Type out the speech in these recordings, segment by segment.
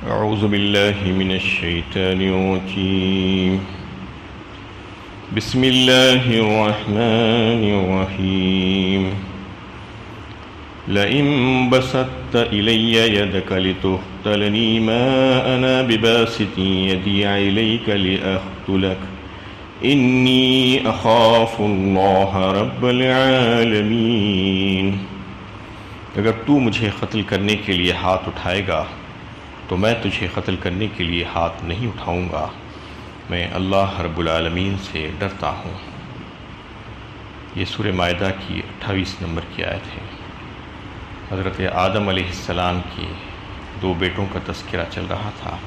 أعوذ بالله من الشيطان الرجيم. بسم الله الرحمن الرحيم. لئن بسطت إلي يدك لتقتلني ما أنا بباسط يدي إليك لأقتلك إني أخاف الله رب العالمين. اگر تو مجھے قتل کرنے کے لیے ہاتھ اٹھائے گا تو میں تجھے قتل کرنے کے لیے ہاتھ نہیں اٹھاؤں گا. میں اللہ رب العالمین سے ڈرتا ہوں. یہ سورہ مائدہ کی 28 نمبر کی آیت ہے. حضرت آدم علیہ السلام کے 2 بیٹوں کا تذکرہ چل رہا تھا.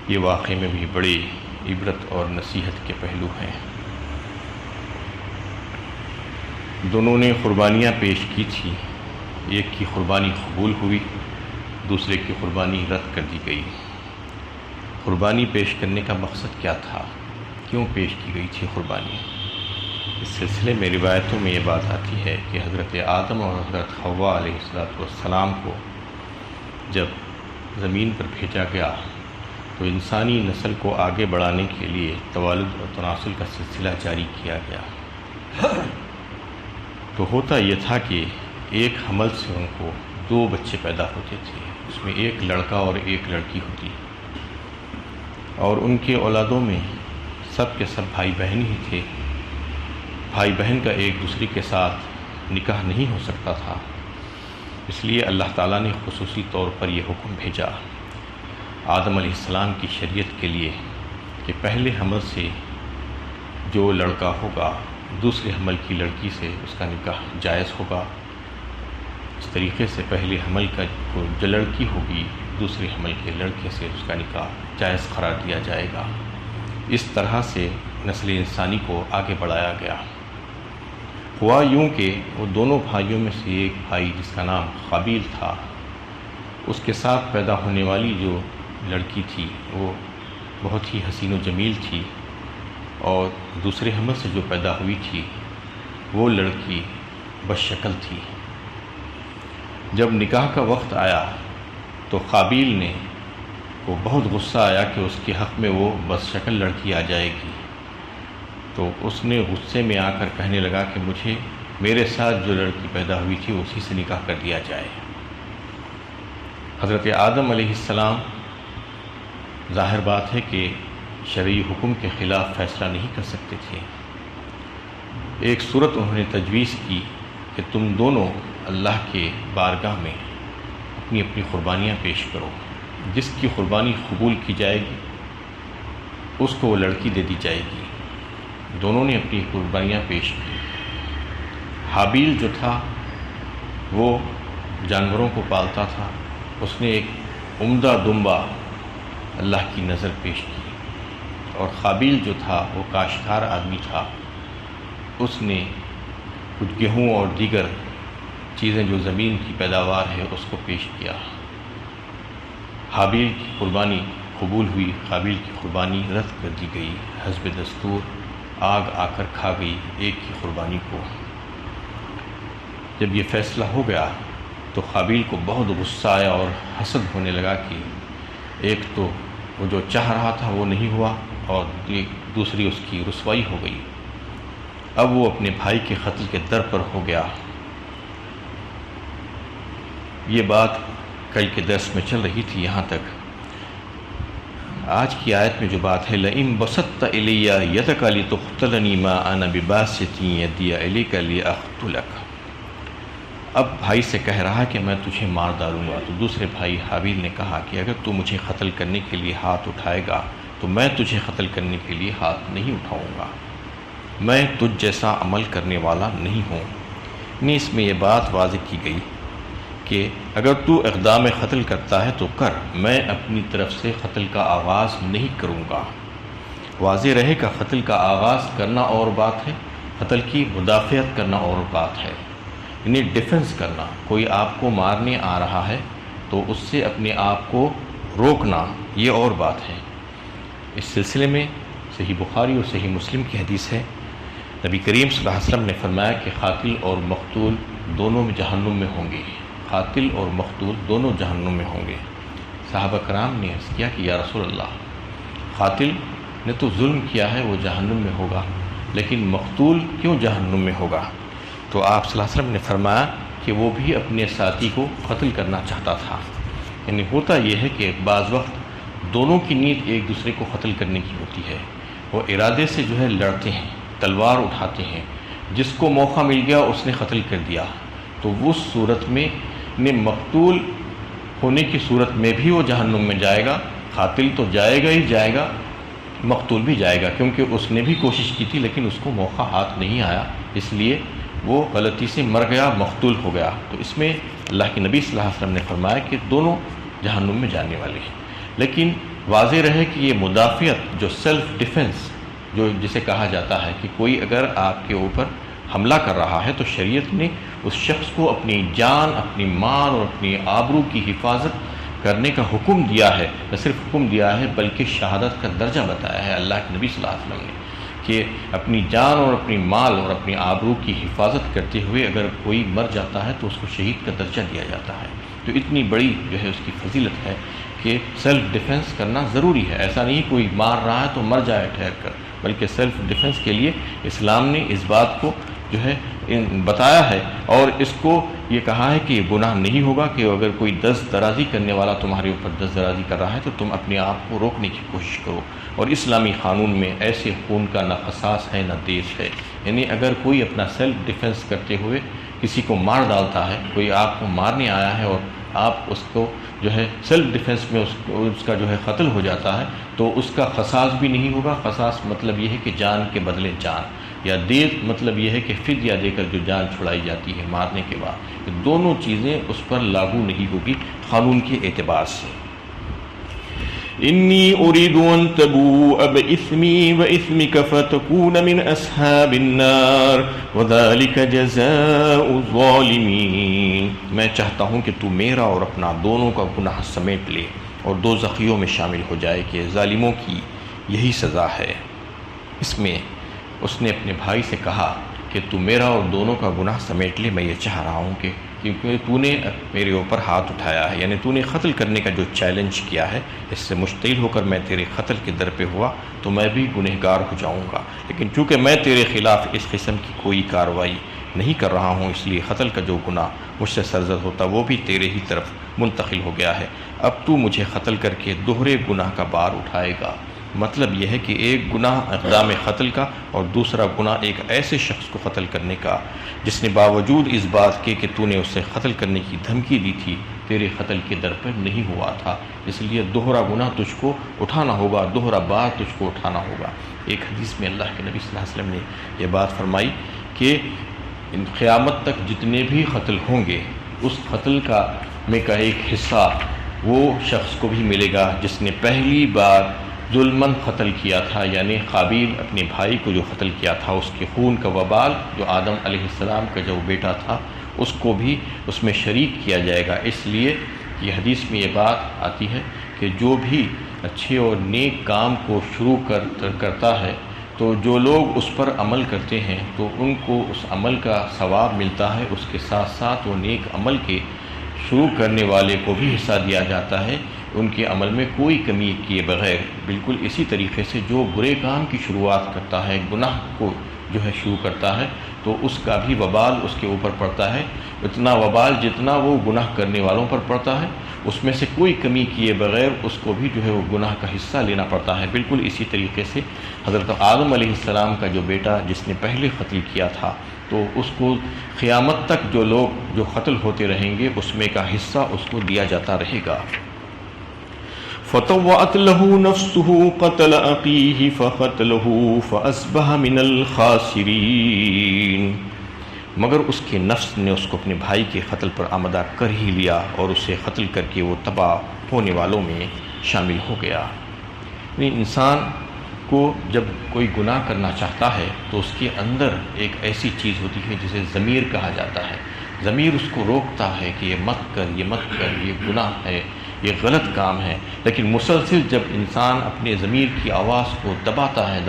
یہ واقعے میں بھی بڑی عبرت اور نصیحت کے پہلو ہیں. دونوں نے قربانیاں پیش کی تھی. ایک کی قربانی قبول ہوئی، دوسرے کی قربانی رد کر دی گئی. قربانی پیش کرنے کا مقصد کیا تھا؟ کیوں پیش کی گئی تھی قربانی؟ اس سلسلے میں روایتوں میں یہ بات آتی ہے کہ حضرت آدم اور حضرت حوا علیہ السلام کو جب زمین پر بھیجا گیا تو انسانی نسل کو آگے بڑھانے کے لیے توالد اور تناسل کا سلسلہ جاری کیا گیا. تو ہوتا یہ تھا کہ ایک حمل سے ان کو 2 بچے پیدا ہوتے تھے. اس میں ایک لڑکا اور ایک لڑکی ہوتی، اور ان کے اولادوں میں سب کے سب بھائی بہن ہی تھے. بھائی بہن کا ایک دوسرے کے ساتھ نکاح نہیں ہو سکتا تھا. اس لیے اللہ تعالیٰ نے خصوصی طور پر یہ حکم بھیجا آدم علیہ السلام کی شریعت کے لیے کہ پہلے حمل سے جو لڑکا ہوگا دوسرے حمل کی لڑکی سے اس کا نکاح جائز ہوگا. اس طریقے سے پہلے حمل کا جو لڑکی ہوگی دوسرے حمل کے لڑکے سے اس کا نکاح جائز قرار دیا جائے گا. اس طرح سے نسل انسانی کو آگے بڑھایا گیا. ہوا یوں کہ وہ دونوں بھائیوں میں سے ایک بھائی جس کا نام قابیل تھا، اس کے ساتھ پیدا ہونے والی جو لڑکی تھی وہ بہت ہی حسین و جمیل تھی، اور دوسرے حمل سے جو پیدا ہوئی تھی وہ لڑکی بد شکل تھی. جب نکاح کا وقت آیا تو قابیل نے کو بہت غصہ آیا کہ اس کے حق میں وہ بد شکل لڑکی آ جائے گی. تو اس نے غصے میں آ کر کہنے لگا کہ مجھے میرے ساتھ جو لڑکی پیدا ہوئی تھی اسی سے نکاح کر دیا جائے. حضرت آدم علیہ السلام ظاہر بات ہے کہ شرعی حکم کے خلاف فیصلہ نہیں کر سکتے تھے. ایک صورت انہوں نے تجویز کی کہ تم دونوں اللہ کے بارگاہ میں اپنی اپنی قربانیاں پیش کرو. جس کی قربانی قبول کی جائے گی اس کو وہ لڑکی دے دی جائے گی. دونوں نے اپنی قربانیاں پیش کی. حابیل جو تھا وہ جانوروں کو پالتا تھا. اس نے ایک عمدہ دمبا اللہ کی نظر پیش کی. اور قابیل جو تھا وہ کاشتکار آدمی تھا. اس نے کچھ گیہوں اور دیگر چیزیں جو زمین کی پیداوار ہے اس کو پیش کیا. حابیل کی قربانی قبول ہوئی، قابیل کی قربانی رد کر دی گئی. حسب دستور آگ آ کر کھا گئی ایک کی قربانی کو. جب یہ فیصلہ ہو گیا تو قابیل کو بہت غصہ آیا اور حسد ہونے لگا کہ ایک تو وہ جو چاہ رہا تھا وہ نہیں ہوا اور دوسری اس کی رسوائی ہو گئی. اب وہ اپنے بھائی کے قتل کے در پر ہو گیا. یہ بات کل کے درس میں چل رہی تھی. یہاں تک آج کی آیت میں جو بات ہے لئن بسطت الی یدک لتقتلنی ما انا بباسط یدی الیک لاقتلک. اب بھائی سے کہہ رہا کہ میں تجھے مار ڈالوں گا. تو دوسرے بھائی حابیل نے کہا کہ اگر تو مجھے قتل کرنے کے لیے ہاتھ اٹھائے گا تو میں تجھے قتل کرنے کے لیے ہاتھ نہیں اٹھاؤں گا. میں تجھ جیسا عمل کرنے والا نہیں ہوں. اس میں یہ بات واضح کی گئی کہ اگر تو اقدام قتل کرتا ہے تو کر، میں اپنی طرف سے قتل کا آغاز نہیں کروں گا. واضح رہے کہ قتل کا آغاز کرنا اور بات ہے، قتل کی مدافعت کرنا اور بات ہے. یعنی ڈیفنس کرنا. کوئی آپ کو مارنے آ رہا ہے تو اس سے اپنے آپ کو روکنا یہ اور بات ہے. اس سلسلے میں صحیح بخاری اور صحیح مسلم کی حدیث ہے. نبی کریم صلی اللہ علیہ وسلم نے فرمایا کہ قاتل اور مقتول دونوں میں جہنم میں ہوں گے. قاتل اور مقتول دونوں جہنم میں ہوں گے. صحابہ کرام نے عرض کیا کہ یا رسول اللہ، قاتل نے تو ظلم کیا ہے وہ جہنم میں ہوگا، لیکن مقتول کیوں جہنم میں ہوگا؟ تو آپ صلی اللہ علیہ وسلم نے فرمایا کہ وہ بھی اپنے ساتھی کو قتل کرنا چاہتا تھا۔ یعنی ہوتا یہ ہے کہ بعض وقت دونوں کی نیت ایک دوسرے کو قتل کرنے کی ہوتی ہے، وہ ارادے سے جو ہے لڑتے ہیں، تلوار اٹھاتے ہیں، جس کو موقع مل گیا اس نے قتل کر دیا، تو اس صورت میں مقتول ہونے کی صورت میں بھی وہ جہنم میں جائے گا۔ قاتل تو جائے گا ہی جائے گا، مقتول بھی جائے گا، کیونکہ اس نے بھی کوشش کی تھی لیکن اس کو موقع ہاتھ نہیں آیا، اس لیے وہ غلطی سے مر گیا، مقتول ہو گیا۔ تو اس میں اللہ کے نبی صلی اللہ علیہ وسلم نے فرمایا کہ دونوں جہنم میں جانے والے ہیں۔ لیکن واضح رہے کہ یہ مدافعت جو سیلف ڈیفنس جو جسے کہا جاتا ہے کہ کوئی اگر آپ کے اوپر حملہ کر رہا ہے تو شریعت نے اس شخص کو اپنی جان، اپنی مال اور اپنی آبرو کی حفاظت کرنے کا حکم دیا ہے، نہ صرف حکم دیا ہے بلکہ شہادت کا درجہ بتایا ہے اللہ کے نبی صلی اللہ علیہ وسلم نے کہ اپنی جان اور اپنی مال اور اپنی آبرو کی حفاظت کرتے ہوئے اگر کوئی مر جاتا ہے تو اس کو شہید کا درجہ دیا جاتا ہے۔ تو اتنی بڑی جو ہے اس کی فضیلت ہے کہ سیلف ڈیفنس کرنا ضروری ہے۔ ایسا نہیں کوئی مار رہا ہے تو مر جائے ٹھہر کر، بلکہ سیلف ڈیفنس کے لیے اسلام نے اس بات کو جو ہے بتایا ہے، اور اس کو یہ کہا ہے کہ یہ گناہ نہیں ہوگا کہ اگر کوئی دست درازی کرنے والا تمہارے اوپر دست درازی کر رہا ہے تو تم اپنے آپ کو روکنے کی کوشش کرو۔ اور اسلامی قانون میں ایسے خون کا نہ قصاص ہے نہ دیش ہے، یعنی اگر کوئی اپنا سیلف ڈیفنس کرتے ہوئے کسی کو مار ڈالتا ہے، کوئی آپ کو مارنے آیا ہے اور آپ اس کو جو ہے سیلف ڈیفنس میں اس کا جو ہے قتل ہو جاتا ہے تو اس کا قصاص بھی نہیں ہوگا۔ قصاص مطلب یہ ہے کہ جان کے بدلے جان، یا دیت مطلب یہ ہے کہ فدیہ دے کر جو جان چھڑائی جاتی ہے مارنے کے بعد، دونوں چیزیں اس پر لاگو نہیں ہوگی قانون کے اعتبار سے۔ انی اريد ان تبوء باسمی واسمک فتکون من اصحاب النار وذلک جزاء الظالمین۔ میں چاہتا ہوں کہ تو میرا اور اپنا دونوں کا گناہ سمیٹ لے اور دوزخیوں میں شامل ہو جائے کہ ظالموں کی یہی سزا ہے۔ اس میں اس نے اپنے بھائی سے کہا کہ تو میرا اور دونوں کا گناہ سمیٹ لے، میں یہ چاہ رہا ہوں کہ کیونکہ تو نے میرے اوپر ہاتھ اٹھایا ہے، یعنی تو نے قتل کرنے کا جو چیلنج کیا ہے، اس سے مشتعل ہو کر میں تیرے قتل کے در پہ ہوا تو میں بھی گنہگار ہو جاؤں گا، لیکن چونکہ میں تیرے خلاف اس قسم کی کوئی کارروائی نہیں کر رہا ہوں، اس لیے قتل کا جو گناہ مجھ سے سرزد ہوتا وہ بھی تیرے ہی طرف منتقل ہو گیا ہے۔ اب تو مجھے قتل کر کے دوہرے گناہ کا بار اٹھائے گا۔ مطلب یہ ہے کہ ایک گناہ اقدام قتل کا اور دوسرا گناہ ایک ایسے شخص کو قتل کرنے کا جس نے باوجود اس بات کے کہ تو نے اسے قتل کرنے کی دھمکی دی تھی تیرے قتل کے در پر نہیں ہوا تھا، اس لیے دوہرا گناہ تجھ کو اٹھانا ہوگا، دوہرا بار تجھ کو اٹھانا ہوگا۔ ایک حدیث میں اللہ کے نبی صلی اللہ علیہ وسلم نے یہ بات فرمائی کہ قیامت تک جتنے بھی قتل ہوں گے اس قتل کا ایک حصہ وہ شخص کو بھی ملے گا جس نے پہلی بار ظلماً قتل کیا تھا، یعنی قابیل اپنے بھائی کو جو قتل کیا تھا اس کے خون کا وبال جو آدم علیہ السلام کا جو بیٹا تھا اس کو بھی اس میں شریک کیا جائے گا۔ اس لیے یہ حدیث میں یہ بات آتی ہے کہ جو بھی اچھے اور نیک کام کو شروع کرتا ہے تو جو لوگ اس پر عمل کرتے ہیں تو ان کو اس عمل کا ثواب ملتا ہے، اس کے ساتھ ساتھ وہ نیک عمل کے شروع کرنے والے کو بھی حصہ دیا جاتا ہے ان کے عمل میں کوئی کمی کیے بغیر۔ بالکل اسی طریقے سے جو برے کام کی شروعات کرتا ہے، گناہ کو جو ہے شروع کرتا ہے تو اس کا بھی وبال اس کے اوپر پڑتا ہے، اتنا وبال جتنا وہ گناہ کرنے والوں پر پڑتا ہے، اس میں سے کوئی کمی کیے بغیر اس کو بھی جو ہے وہ گناہ کا حصہ لینا پڑتا ہے۔ بالکل اسی طریقے سے حضرت آدم علیہ السلام کا جو بیٹا جس نے پہلے قتل کیا تھا تو اس کو قیامت تک جو لوگ جو قتل ہوتے رہیں گے اس میں کا حصہ اس کو دیا جاتا رہے گا۔ فطوعت له نفسه قتل اخيه فقتله فاصبح من الخاسرين، مگر اس کے نفس نے اس کو اپنے بھائی کے قتل پر آمادہ کر ہی لیا اور اسے قتل کر کے وہ تباہ ہونے والوں میں شامل ہو گیا۔ یعنی انسان کو جب کوئی گناہ کرنا چاہتا ہے تو اس کے اندر ایک ایسی چیز ہوتی ہے جسے ضمیر کہا جاتا ہے۔ ضمیر اس کو روکتا ہے کہ یہ مت کر، یہ مت کر، یہ گناہ ہے، یہ غلط کام ہے، لیکن مسلسل جب انسان اپنے ضمیر کی آواز کو دباتا ہے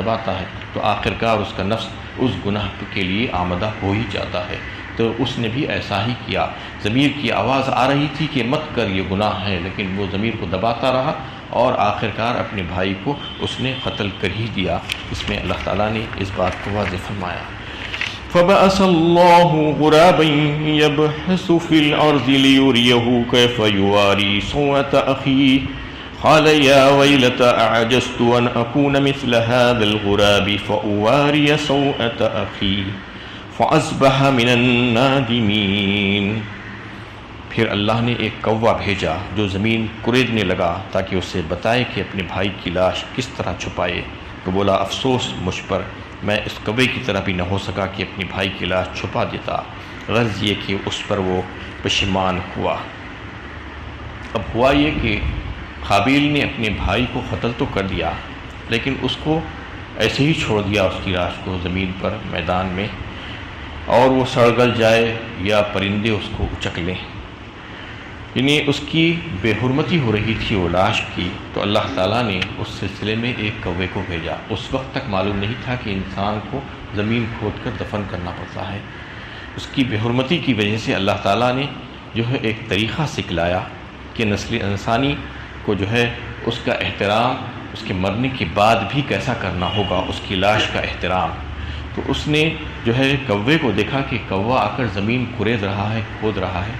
تو آخرکار اس کا نفس اس گناہ کے لیے آمادہ ہو ہی جاتا ہے۔ تو اس نے بھی ایسا ہی کیا۔ ضمیر کی آواز آ رہی تھی کہ مت کر، یہ گناہ ہے، لیکن وہ ضمیر کو دباتا رہا اور آخرکار اپنے بھائی کو اس نے قتل کر ہی دیا۔ اس میں اللہ تعالیٰ نے اس بات کو واضح فرمایا۔ فَبَعَثَ اللَّهُ غُرَابًا يَبْحَثُ فِي الْأَرْضِ لِيُرِيَهُ كَيْفَ يُوَارِي سَوْءَةَ أَخِيهِ قَالَ يَا وَيْلَتَ أَعَجَزْتُ أَنْ أَكُونَ مِثْلَ هَذَا الْغُرَابِ فَأُوَارِيَ سَوْءَةَ أَخِي فَأَصْبَحَ مِنَ النَّادِمِينَ۔ پھر اللہ نے ایک کوا بھیجا جو زمین کریدنے لگا تاکہ اسے بتائے کہ اپنے بھائی کی لاش کس طرح چھپائے۔ تو بولا افسوس مجھ پر، میں اس کوے کی طرح بھی نہ ہو سکا کہ اپنی بھائی کی لاش چھپا دیتا۔ غرض یہ کہ اس پر وہ پشیمان ہوا۔ اب ہوا یہ کہ قابیل نے اپنے بھائی کو قتل تو کر دیا، لیکن اس کو ایسے ہی چھوڑ دیا، اس کی لاش کو زمین پر میدان میں، اور وہ سڑ گل جائے یا پرندے اس کو اچک لیں۔ یعنی اس کی بے حرمتی ہو رہی تھی وہ لاش کی، تو اللہ تعالیٰ نے اس سلسلے میں ایک کوے کو بھیجا۔ اس وقت تک معلوم نہیں تھا کہ انسان کو زمین کھود کر دفن کرنا پڑتا ہے۔ اس کی بے حرمتی کی وجہ سے اللہ تعالیٰ نے جو ہے ایک طریقہ سکھلایا کہ نسل انسانی کو جو ہے اس کا احترام اس کے مرنے کے بعد بھی کیسا کرنا ہوگا، اس کی لاش کا احترام۔ تو اس نے جو ہے کوے کو دیکھا کہ کوا آ کر زمین کھود رہا ہے،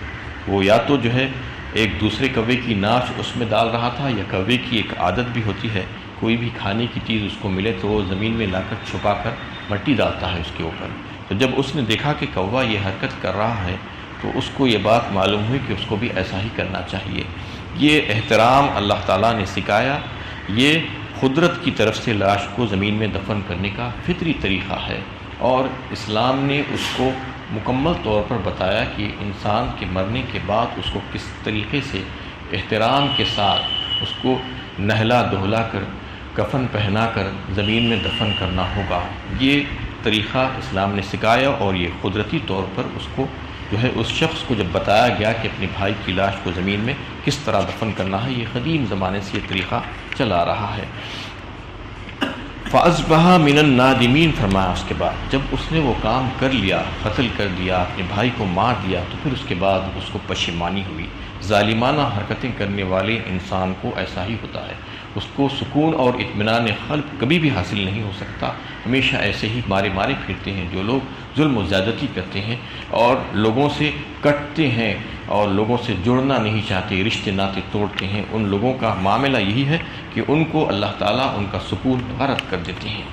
وہ یا تو جو ہے ایک دوسرے کوے کی ناش اس میں ڈال رہا تھا، یا کوے کی ایک عادت بھی ہوتی ہے، کوئی بھی کھانے کی چیز اس کو ملے تو وہ زمین میں لا کر چھپا کر مٹی ڈالتا ہے اس کے اوپر۔ تو جب اس نے دیکھا کہ کوا یہ حرکت کر رہا ہے تو اس کو یہ بات معلوم ہوئی کہ اس کو بھی ایسا ہی کرنا چاہیے۔ یہ احترام اللہ تعالیٰ نے سکھایا، یہ قدرت کی طرف سے لاش کو زمین میں دفن کرنے کا فطری طریقہ ہے، اور اسلام نے اس کو مکمل طور پر بتایا کہ انسان کے مرنے کے بعد اس کو کس طریقے سے احترام کے ساتھ اس کو نہلا دہلا کر کفن پہنا کر زمین میں دفن کرنا ہوگا۔ یہ طریقہ اسلام نے سکھایا، اور یہ قدرتی طور پر اس کو جو ہے اس شخص کو جب بتایا گیا کہ اپنے بھائی کی لاش کو زمین میں کس طرح دفن کرنا ہے، یہ قدیم زمانے سے یہ طریقہ چلا رہا ہے۔ فَأَصْبَحَ مِنَ النَّادِمِينَ فرمایا اس کے بعد جب اس نے وہ کام کر لیا، قتل کر دیا، اپنے بھائی کو مار دیا، تو پھر اس کے بعد اس کو پشیمانی ہوئی۔ ظالمانہ حرکتیں کرنے والے انسان کو ایسا ہی ہوتا ہے، اس کو سکون اور اطمینان قلب کبھی بھی حاصل نہیں ہو سکتا، ہمیشہ ایسے ہی مارے پھرتے ہیں۔ جو لوگ ظلم و زیادتی کرتے ہیں اور لوگوں سے کٹتے ہیں اور لوگوں سے جڑنا نہیں چاہتے، رشتے ناطے توڑتے ہیں، ان لوگوں کا معاملہ یہی ہے کہ ان کو اللہ تعالیٰ ان کا سکون غارت کر دیتے ہیں۔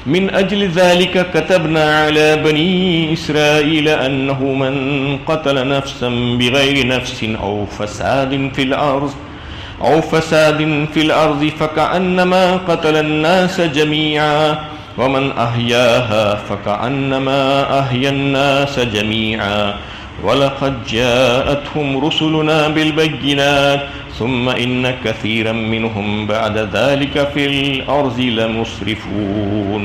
من اجل ذلك كتبنا على بني اسرائيل انه من قتل نفسا بغير نفس او فساد في الارض فكأنما قتل الناس جميعا ومن احياها فكأنما احيا الناس جميعا وَلَقَدْ جَاءَتْهُمْ رُسُلُنَا بِالْبَيِّنَاتِ ثُمَّ إِنَّ كَثِيرًا مِّنْهُمْ بَعْدَ ذَلِكَ فِي الْأَرْضِ لَمُسْرِفُونَ۔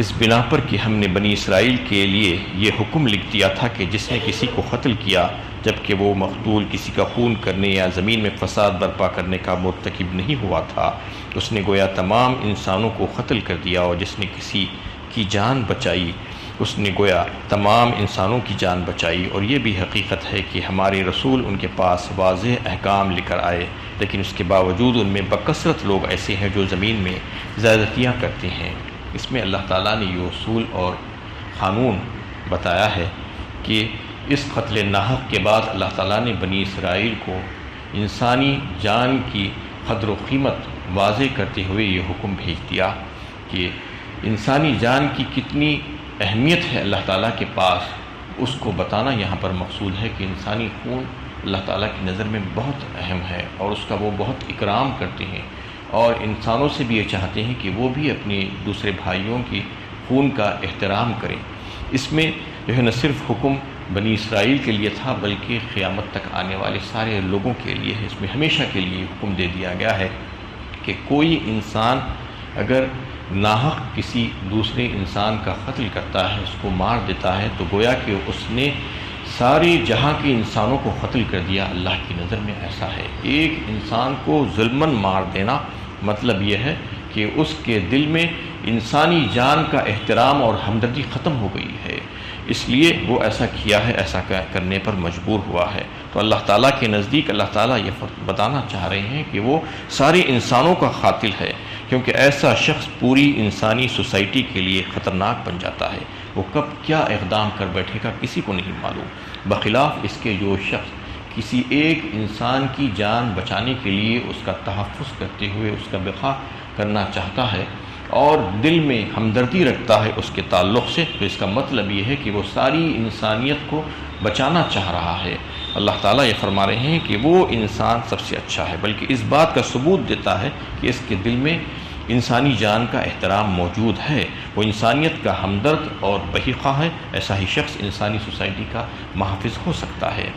اس بنا پر کہ ہم نے بنی اسرائیل کے لیے یہ حکم لکھ دیا تھا کہ جس نے کسی کو قتل کیا جبکہ وہ مقتول کسی کا خون کرنے یا زمین میں فساد برپا کرنے کا مرتکب نہیں ہوا تھا، اس نے گویا تمام انسانوں کو قتل کر دیا، اور جس نے کسی کی جان بچائی اس نے گویا تمام انسانوں کی جان بچائی۔ اور یہ بھی حقیقت ہے کہ ہمارے رسول ان کے پاس واضح احکام لے کر آئے، لیکن اس کے باوجود ان میں بکثرت لوگ ایسے ہیں جو زمین میں زیادتیاں کرتے ہیں۔ اس میں اللہ تعالیٰ نے یہ اصول اور قانون بتایا ہے کہ اس قتل ناحق کے بعد اللہ تعالیٰ نے بنی اسرائیل کو انسانی جان کی قدر و قیمت واضح کرتے ہوئے یہ حکم بھیج دیا کہ انسانی جان کی کتنی اہمیت ہے اللہ تعالیٰ کے پاس، اس کو بتانا یہاں پر مقصود ہے کہ انسانی خون اللہ تعالیٰ کی نظر میں بہت اہم ہے، اور اس کا وہ بہت اکرام کرتے ہیں، اور انسانوں سے بھی یہ چاہتے ہیں کہ وہ بھی اپنے دوسرے بھائیوں کی خون کا احترام کریں۔ اس میں جو ہے نہ صرف حکم بنی اسرائیل کے لیے تھا بلکہ قیامت تک آنے والے سارے لوگوں کے لیے ہے۔ اس میں ہمیشہ کے لیے حکم دے دیا گیا ہے کہ کوئی انسان اگر ناحق کسی دوسرے انسان کا قتل کرتا ہے، اس کو مار دیتا ہے، تو گویا کہ اس نے سارے جہاں کے انسانوں کو قتل کر دیا۔ اللہ کی نظر میں ایسا ہے، ایک انسان کو ظلماً مار دینا مطلب یہ ہے کہ اس کے دل میں انسانی جان کا احترام اور ہمدردی ختم ہو گئی ہے، اس لیے وہ ایسا کیا ہے، ایسا کرنے پر مجبور ہوا ہے۔ تو اللہ تعالیٰ کے نزدیک اللہ تعالیٰ یہ بتانا چاہ رہے ہیں کہ وہ سارے انسانوں کا قاتل ہے، کیونکہ ایسا شخص پوری انسانی سوسائٹی کے لیے خطرناک بن جاتا ہے۔ وہ کب کیا اقدام کر بیٹھے گا کسی کو نہیں معلوم، بخلاف اس کے جو شخص کسی ایک انسان کی جان بچانے کے لیے اس کا تحفظ کرتے ہوئے اس کا بقا کرنا چاہتا ہے اور دل میں ہمدردی رکھتا ہے اس کے تعلق سے، تو اس کا مطلب یہ ہے کہ وہ ساری انسانیت کو بچانا چاہ رہا ہے۔ اللہ تعالیٰ یہ فرما رہے ہیں کہ وہ انسان سب سے اچھا ہے، بلکہ اس بات کا ثبوت دیتا ہے کہ اس کے دل میں انسانی جان کا احترام موجود ہے، وہ انسانیت کا ہمدرد اور بحیقہ ہے۔ ایسا ہی شخص انسانی سوسائٹی کا محافظ ہو سکتا ہے۔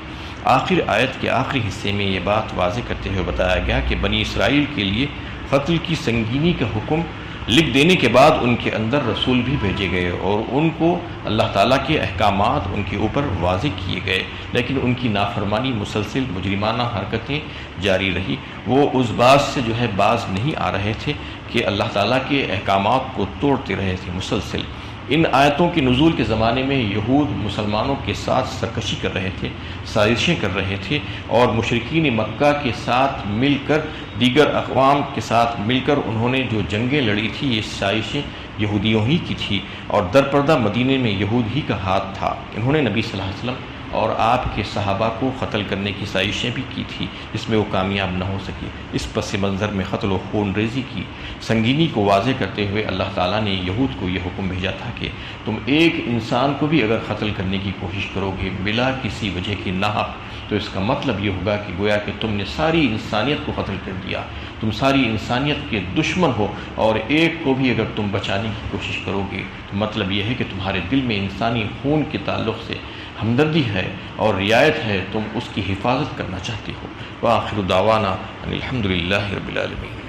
آخر آیت کے آخری حصے میں یہ بات واضح کرتے ہوئے بتایا گیا کہ بنی اسرائیل کے لیے قتل کی سنگینی کا حکم لکھ دینے کے بعد ان کے اندر رسول بھی بھیجے گئے اور ان کو اللہ تعالیٰ کے احکامات ان کے اوپر واضح کیے گئے، لیکن ان کی نافرمانی مسلسل مجرمانہ حرکتیں جاری رہی۔ وہ اس بات سے باز نہیں آ رہے تھے کہ اللہ تعالیٰ کے احکامات کو توڑتے رہے تھے مسلسل۔ ان آیتوں کے نزول کے زمانے میں یہود مسلمانوں کے ساتھ سرکشی کر رہے تھے، سازشیں کر رہے تھے، اور مشرکین مکہ کے ساتھ مل کر دیگر اقوام کے ساتھ مل کر انہوں نے جو جنگیں لڑی تھی یہ سازشیں یہودیوں ہی کی تھی، اور درپردہ مدینے میں یہود ہی کا ہاتھ تھا۔ انہوں نے نبی صلی اللہ علیہ وسلم اور آپ کے صحابہ کو قتل کرنے کی سازشیں بھی کی تھی، جس میں وہ کامیاب نہ ہو سکی۔ اس پس منظر میں قتل و خون ریزی کی سنگینی کو واضح کرتے ہوئے اللہ تعالیٰ نے یہود کو یہ حکم بھیجا تھا کہ تم ایک انسان کو بھی اگر قتل کرنے کی کوشش کرو گے بلا کسی وجہ کی ناحق، تو اس کا مطلب یہ ہوگا کہ گویا کہ تم نے ساری انسانیت کو قتل کر دیا، تم ساری انسانیت کے دشمن ہو، اور ایک کو بھی اگر تم بچانے کی کوشش کرو گے تو مطلب یہ ہے کہ تمہارے دل میں انسانی خون کے تعلق سے ہمدردی ہے اور رعایت ہے، تم اس کی حفاظت کرنا چاہتے ہو۔ وآخر دعوانا ان الحمد للہ رب العالمین۔